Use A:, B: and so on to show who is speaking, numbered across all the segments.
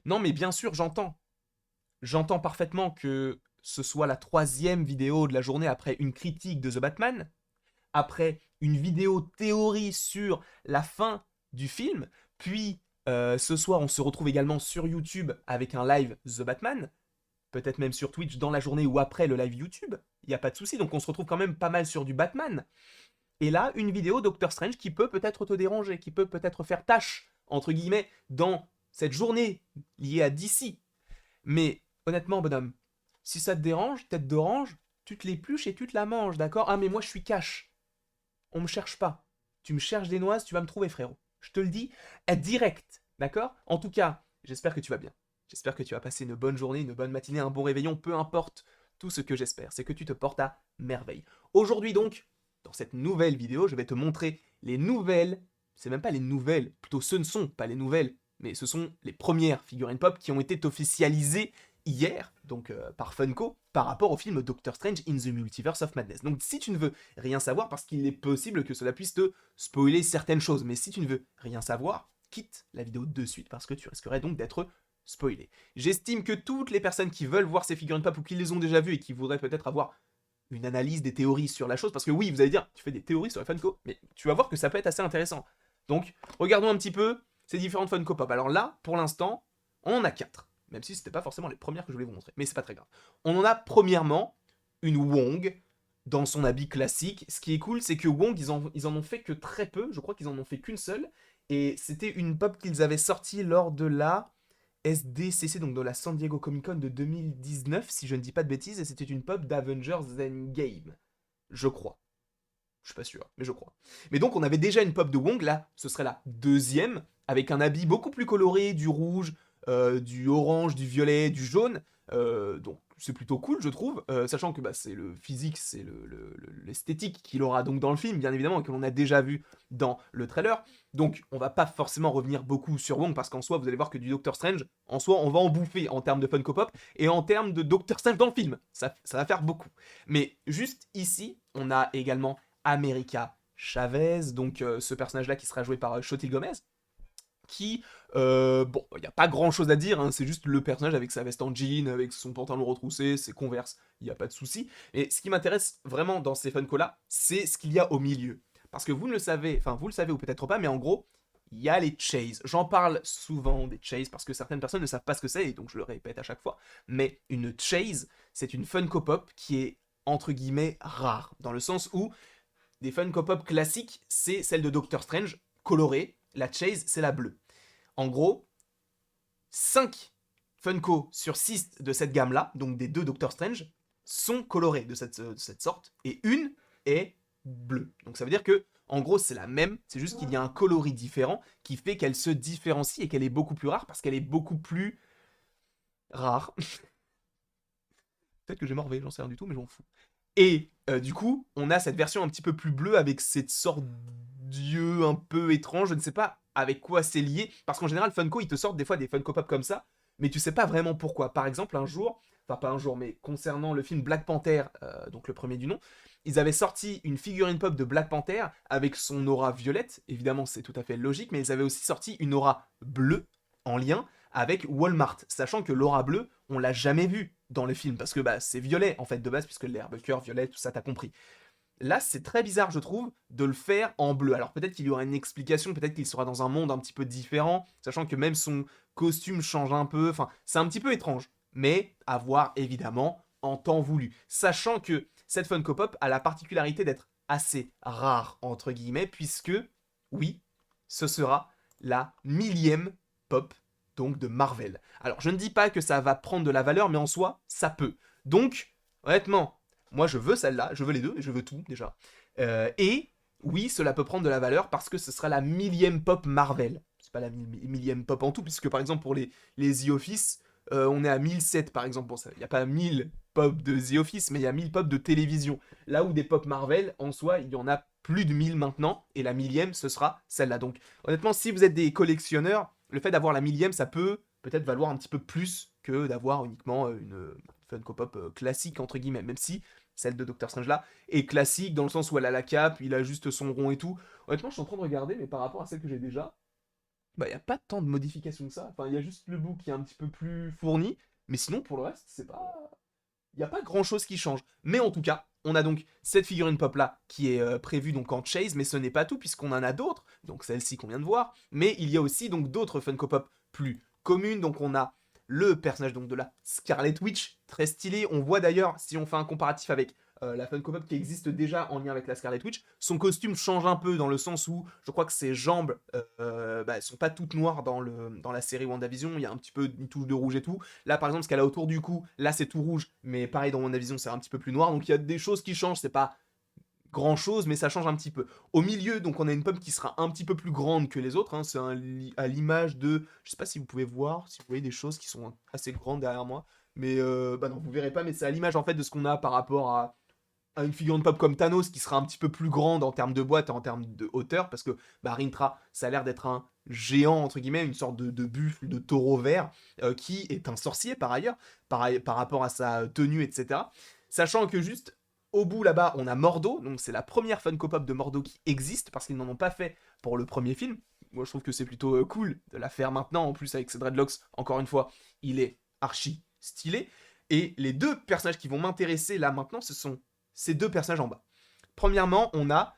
A: Non, mais bien sûr, j'entends. J'entends parfaitement que ce soit la troisième vidéo de la journée après une critique de The Batman, après une vidéo théorie sur la fin du film, puis ce soir on se retrouve également sur YouTube avec un live The Batman, peut-être même sur Twitch dans la journée ou après le live YouTube, il n'y a pas de souci, donc on se retrouve quand même pas mal sur du Batman. Et là, une vidéo Doctor Strange qui peut peut-être te déranger, qui peut peut-être faire tâche, entre guillemets, dans cette journée liée à DC. Mais honnêtement, bonhomme, si ça te dérange, tête d'orange, tu te l'épluches et tu te la manges, d'accord? Ah, mais moi je suis cash. On me cherche pas. Tu me cherches des noises, tu vas me trouver, frérot. Je te le dis, direct, d'accord? En tout cas, j'espère que tu vas bien. J'espère que tu vas passer une bonne journée, une bonne matinée, un bon réveillon, peu importe. Tout ce que j'espère, c'est que tu te portes à merveille. Aujourd'hui donc, dans cette nouvelle vidéo, je vais te montrer les nouvelles, c'est même pas les nouvelles, plutôt ce ne sont pas les nouvelles, mais ce sont les premières figurines pop qui ont été officialisées hier, donc par Funko, par rapport au film Doctor Strange in the Multiverse of Madness. Donc si tu ne veux rien savoir, parce qu'il est possible que cela puisse te spoiler certaines choses, mais si tu ne veux rien savoir, quitte la vidéo de suite, parce que tu risquerais donc d'être spoilé. J'estime que toutes les personnes qui veulent voir ces figurines pop ou qui les ont déjà vues et qui voudraient peut-être avoir une analyse, des théories sur la chose, parce que oui, vous allez dire, tu fais des théories sur les Funko, mais tu vas voir que ça peut être assez intéressant. Donc, regardons un petit peu ces différentes Funko Pop. Alors là, pour l'instant, on en a 4, même si c'était pas forcément les premières que je voulais vous montrer, mais c'est pas très grave. On en a premièrement une Wong dans son habit classique. Ce qui est cool, c'est que Wong, ils en ont fait que très peu, je crois qu'ils en ont fait qu'une seule, et c'était une pop qu'ils avaient sortie lors de la SDCC, donc dans la San Diego Comic Con de 2019, si je ne dis pas de bêtises, et c'était une pop d'Avengers Endgame. Je crois. Je suis pas sûr, mais je crois. Mais donc on avait déjà une pop de Wong, là, ce serait la deuxième, avec un habit beaucoup plus coloré, du rouge, du orange, du violet, du jaune. Donc c'est plutôt cool, je trouve, sachant que bah, c'est le physique, c'est l'esthétique qu'il aura donc dans le film, bien évidemment, et que l'on a déjà vu dans le trailer. Donc on va pas forcément revenir beaucoup sur Wong, parce qu'en soi, vous allez voir que du Doctor Strange, en soi, on va en bouffer en termes de Funko Pop, et en termes de Doctor Strange dans le film. Ça va faire beaucoup. Mais juste ici, on a également America Chavez, donc ce personnage-là qui sera joué par Chotil Gomez, qui, bon, il n'y a pas grand-chose à dire, hein, c'est juste le personnage avec sa veste en jean, avec son pantalon retroussé, ses converses, il n'y a pas de souci. Et ce qui m'intéresse vraiment dans ces Funko-là, c'est ce qu'il y a au milieu. Parce que vous ne le savez, enfin vous le savez ou peut-être pas, mais en gros, il y a les Chase. J'en parle souvent des Chase parce que certaines personnes ne savent pas ce que c'est, et donc je le répète à chaque fois. Mais une Chase, c'est une Funko Pop qui est entre guillemets rare, dans le sens où des Funko Pop classiques, c'est celle de Doctor Strange, colorée. La Chase, c'est la bleue. En gros, 5 Funko sur 6 de cette gamme-là, donc des deux Doctor Strange, sont colorés de cette sorte, et une est bleue. Donc ça veut dire que, en gros, c'est la même, c'est juste qu'il y a un coloris différent qui fait qu'elle se différencie et qu'elle est beaucoup plus rare parce qu'elle est beaucoup plus rare. Peut-être que j'ai morvé, j'en sais rien du tout, mais je m'en fous. Et du coup, on a cette version un petit peu plus bleue avec cette sorte d'yeux un peu étrange. Je ne sais pas avec quoi c'est lié. Parce qu'en général, Funko, ils te sortent des fois des Funko Pop comme ça, mais tu sais pas vraiment pourquoi. Par exemple, un jour, enfin pas un jour, mais concernant le film Black Panther, donc le premier du nom, ils avaient sorti une figurine pop de Black Panther avec son aura violette. Évidemment, c'est tout à fait logique, mais ils avaient aussi sorti une aura bleue en lien avec Walmart, sachant que l'aura bleue, on l'a jamais vue dans le film, parce que bah, c'est violet en fait de base, puisque l'herbe cœur, violet, tout ça, t'as compris. Là, c'est très bizarre, je trouve, de le faire en bleu. Alors peut-être qu'il y aura une explication, peut-être qu'il sera dans un monde un petit peu différent, sachant que même son costume change un peu, enfin, c'est un petit peu étrange, mais à voir évidemment en temps voulu. Sachant que cette Funko Pop a la particularité d'être assez rare, entre guillemets, puisque, oui, ce sera la millième pop, donc de Marvel. Alors, je ne dis pas que ça va prendre de la valeur, mais en soi, ça peut. Donc, honnêtement, moi, je veux celle-là, je veux les deux, je veux tout déjà. Et oui, cela peut prendre de la valeur parce que ce sera la millième pop Marvel. C'est pas la millième pop en tout, puisque par exemple pour les The Office, on est à 1007 par exemple. Bon, il n'y a pas 1000 pop de The Office, mais il y a 1000 pop de télévision. Là où des pop Marvel, en soi, il y en a plus de 1000 maintenant, et la millième, ce sera celle-là. Donc honnêtement, si vous êtes des collectionneurs, le fait d'avoir la millième, ça peut peut-être valoir un petit peu plus que d'avoir uniquement une Funko Pop classique, entre guillemets, même si celle de Doctor Strange là est classique dans le sens où elle a la cape, il a juste son rond et tout. Honnêtement, je suis en train de regarder, mais par rapport à celle que j'ai déjà, Bah, il n'y a pas tant de modifications que ça. Enfin, il y a juste le bout qui est un petit peu plus fourni. Mais sinon, pour le reste, c'est pas. Il n'y a pas grand chose qui change. Mais en tout cas, on a donc cette figurine pop là qui est prévue donc en chase, mais ce n'est pas tout puisqu'on en a d'autres, donc celle-ci qu'on vient de voir, mais il y a aussi donc d'autres Funko Pop plus communes, donc on a le personnage donc de la Scarlet Witch, très stylé, on voit d'ailleurs, si on fait un comparatif avec la Funko Pop qui existe déjà en lien avec la Scarlet Witch, son costume change un peu dans le sens où je crois que ses jambes elles sont pas toutes noires dans la série WandaVision, il y a un petit peu une touche de rouge et tout. Là, par exemple, ce qu'elle a autour du cou, là, c'est tout rouge, mais pareil, dans WandaVision, c'est un petit peu plus noir. Donc, il y a des choses qui changent. C'est pas grand chose, mais ça change un petit peu. Au milieu, donc, on a une pomme qui sera un petit peu plus grande que les autres. Hein. C'est à l'image de. Je sais pas si vous pouvez voir, si vous voyez des choses qui sont assez grandes derrière moi. Mais, bah non, vous verrez pas, mais c'est à l'image, en fait, de ce qu'on a par rapport à une figurine pop comme Thanos qui sera un petit peu plus grande en termes de boîte et en termes de hauteur, parce que bah, Rintra, ça a l'air d'être un géant, entre guillemets, une sorte de buffle, de taureau vert, qui est un sorcier par ailleurs, par rapport à sa tenue, etc. Sachant que juste au bout là-bas, on a Mordo, donc c'est la première Funko Pop de Mordo qui existe, parce qu'ils n'en ont pas fait pour le premier film. Moi je trouve que c'est plutôt cool de la faire maintenant, en plus avec ses dreadlocks, encore une fois, il est archi stylé. Et les deux personnages qui vont m'intéresser là maintenant, ce sont ces deux personnages en bas. Premièrement, on a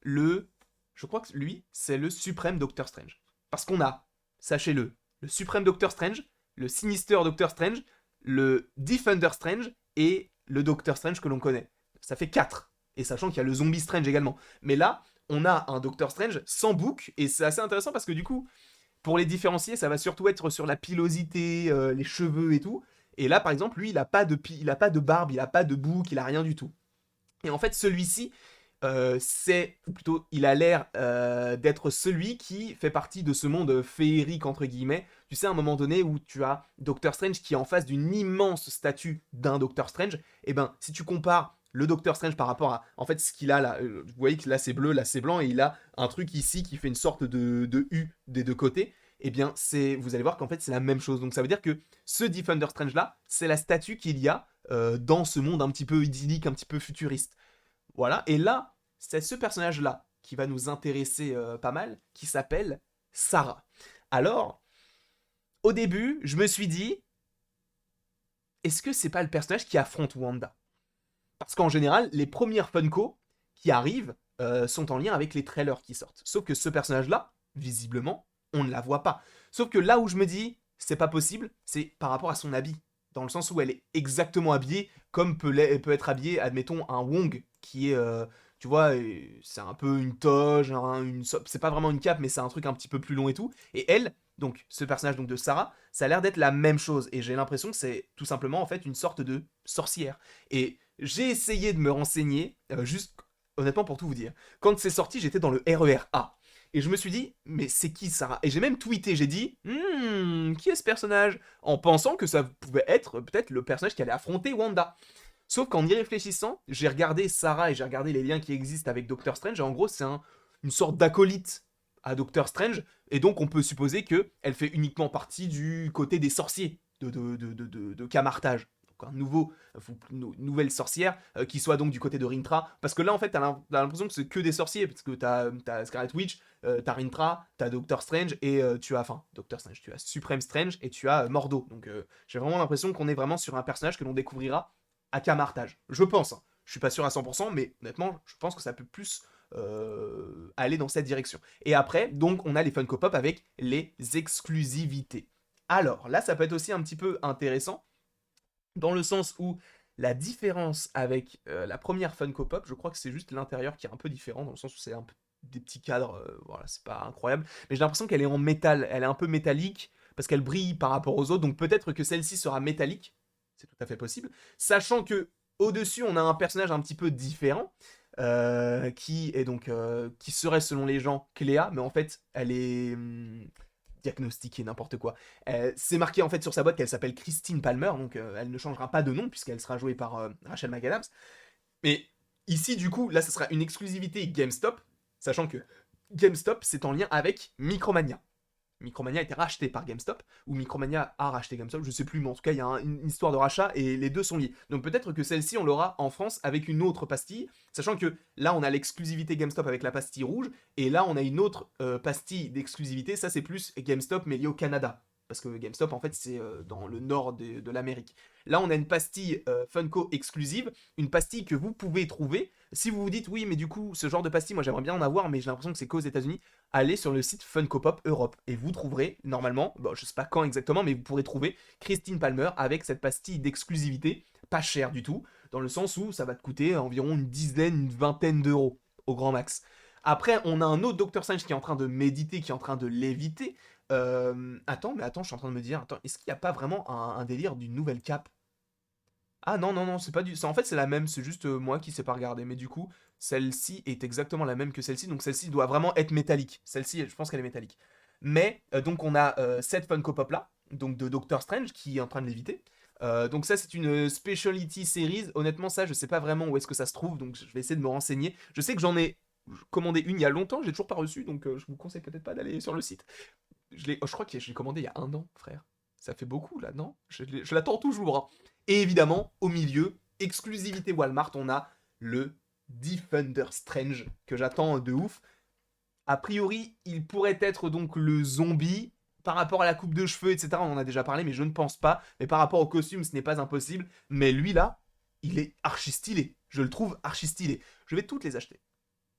A: le. Je crois que lui, c'est le suprême Doctor Strange. Parce qu'on a, sachez-le, le suprême Doctor Strange, le Sinister Doctor Strange, le Defender Strange et le Doctor Strange que l'on connaît. Ça fait 4. Et sachant qu'il y a le Zombie Strange également. Mais là, on a un Doctor Strange sans bouc, et c'est assez intéressant parce que du coup, pour les différencier, ça va surtout être sur la pilosité, les cheveux et tout. Et là, par exemple, lui, il a pas de barbe, il a pas de bouc, il a rien du tout. Et en fait, celui-ci, ou plutôt, il a l'air d'être celui qui fait partie de ce monde féerique, entre guillemets. Tu sais, à un moment donné où tu as Doctor Strange qui est en face d'une immense statue d'un Doctor Strange, et ben, si tu compares le Doctor Strange par rapport à, en fait, ce qu'il a là, vous voyez que là c'est bleu, là c'est blanc, et il a un truc ici qui fait une sorte de U des deux côtés, et bien, vous allez voir qu'en fait, c'est la même chose. Donc, ça veut dire que ce Defender Strange là, c'est la statue qu'il y a dans ce monde un petit peu idyllique, un petit peu futuriste. Voilà, et là, c'est ce personnage-là qui va nous intéresser pas mal, qui s'appelle Sarah. Alors, au début, je me suis dit, est-ce que c'est pas le personnage qui affronte Wanda? Parce qu'en général, les premières Funko qui arrivent sont en lien avec les trailers qui sortent. Sauf que ce personnage-là, visiblement, on ne la voit pas. Sauf que là où je me dis, c'est pas possible, c'est par rapport à son habit. Dans le sens où elle est exactement habillée comme peut être habillée, admettons, un Wong qui est, tu vois, c'est un peu une toge, c'est pas vraiment une cape, mais c'est un truc un petit peu plus long et tout. Et elle, donc ce personnage donc de Sarah, ça a l'air d'être la même chose. Et j'ai l'impression que c'est tout simplement en fait une sorte de sorcière. Et j'ai essayé de me renseigner, juste honnêtement pour tout vous dire. Quand c'est sorti, j'étais dans le RER A. Et je me suis dit, mais c'est qui Sarah? Et j'ai même tweeté, j'ai dit, qui est ce personnage? En pensant que ça pouvait être peut-être le personnage qui allait affronter Wanda. Sauf qu'en y réfléchissant, j'ai regardé Sarah et j'ai regardé les liens qui existent avec Doctor Strange. Et en gros, c'est une sorte d'acolyte à Doctor Strange. Et donc, on peut supposer qu'elle fait uniquement partie du côté des sorciers de Camartage. Donc, nouvelle sorcière qui soit donc du côté de Rintra. Parce que là, en fait, t'as l'impression que c'est que des sorciers. Parce que t'as Scarlet Witch, t'as Rintra, t'as Doctor Strange et Doctor Strange, tu as Supreme Strange et tu as Mordo. Donc, j'ai vraiment l'impression qu'on est vraiment sur un personnage que l'on découvrira à Camartage. Je pense. Hein. Je suis pas sûr à 100%, mais honnêtement, je pense que ça peut plus aller dans cette direction. Et après, donc, on a les Funko Pop avec les exclusivités. Alors, là, ça peut être aussi un petit peu intéressant, dans le sens où la différence avec la première Funko Pop, je crois que c'est juste l'intérieur qui est un peu différent, dans le sens où c'est un peu des petits cadres, voilà, c'est pas incroyable, mais j'ai l'impression qu'elle est en métal, elle est un peu métallique, parce qu'elle brille par rapport aux autres, donc peut-être que celle-ci sera métallique, c'est tout à fait possible, sachant que au-dessus, on a un personnage un petit peu différent, qui serait selon les gens Cléa, mais en fait, elle est diagnostiquée, n'importe quoi. C'est marqué en fait sur sa boîte qu'elle s'appelle Christine Palmer, donc elle ne changera pas de nom puisqu'elle sera jouée par Rachel McAdams. Mais ici, du coup, là, ça sera une exclusivité GameStop, sachant que GameStop, c'est en lien avec Micromania. Micromania a été racheté par GameStop, ou Micromania a racheté GameStop, je sais plus, mais en tout cas, il y a une histoire de rachat et les deux sont liés. Donc peut-être que celle-ci, on l'aura en France avec une autre pastille, sachant que là, on a l'exclusivité GameStop avec la pastille rouge, et là, on a une autre pastille d'exclusivité, ça c'est plus GameStop, mais lié au Canada. Parce que GameStop, en fait, c'est dans le nord de l'Amérique. Là, on a une pastille Funko exclusive, une pastille que vous pouvez trouver. Si vous vous dites, oui, mais du coup, ce genre de pastille, moi j'aimerais bien en avoir, mais j'ai l'impression que c'est qu'aux États-Unis, allez sur le site Funko Pop Europe et vous trouverez normalement, bon, je sais pas quand exactement, mais vous pourrez trouver Christine Palmer avec cette pastille d'exclusivité, pas cher du tout, dans le sens où ça va te coûter environ une dizaine, une vingtaine d'euros au grand max. Après, on a un autre Dr. Strange qui est en train de méditer, qui est en train de léviter. Attends, je suis en train de me dire, attends, est-ce qu'il n'y a pas vraiment un délire d'une nouvelle cape? Ah non, non, non, c'est pas du... En fait, c'est la même, c'est juste moi qui sais pas regarder. Mais du coup, celle-ci est exactement la même que celle-ci. Donc celle-ci doit vraiment être métallique. Celle-ci, je pense qu'elle est métallique. Mais, donc on a cette Funko Pop là, donc de Doctor Strange, qui est en train de l'éviter. Donc ça, c'est une Speciality Series. Honnêtement, ça, je sais pas vraiment où est-ce que ça se trouve. Donc je vais essayer de me renseigner. Je sais que j'en ai commandé une il y a longtemps, j'ai toujours pas reçu. Donc je vous conseille peut-être pas d'aller sur le site. Je crois que je l'ai commandé il y a un an, frère. Ça fait beaucoup là, non? Je l'attends toujours, hein. Et évidemment, au milieu, exclusivité Walmart, on a le Defender Strange, que j'attends de ouf. A priori, il pourrait être donc le zombie. Par rapport à la coupe de cheveux, etc., on en a déjà parlé, mais je ne pense pas. Mais par rapport au costume, ce n'est pas impossible. Mais lui là, il est archi stylé. Je le trouve archi stylé. Je vais toutes les acheter.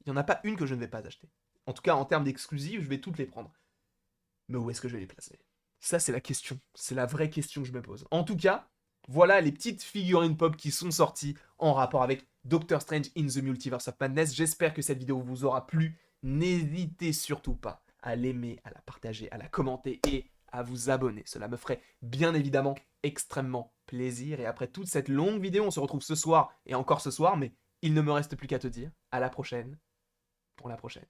A: Il n'y en a pas une que je ne vais pas acheter. En tout cas, en termes d'exclusives, je vais toutes les prendre. Mais où est-ce que je vais les placer? Ça, c'est la question. C'est la vraie question que je me pose. En tout cas, voilà les petites figurines pop qui sont sorties en rapport avec Doctor Strange in the Multiverse of Madness. J'espère que cette vidéo vous aura plu. N'hésitez surtout pas à l'aimer, à la partager, à la commenter et à vous abonner. Cela me ferait bien évidemment extrêmement plaisir. Et après toute cette longue vidéo, on se retrouve ce soir et encore ce soir, mais il ne me reste plus qu'à te dire à la prochaine pour la prochaine.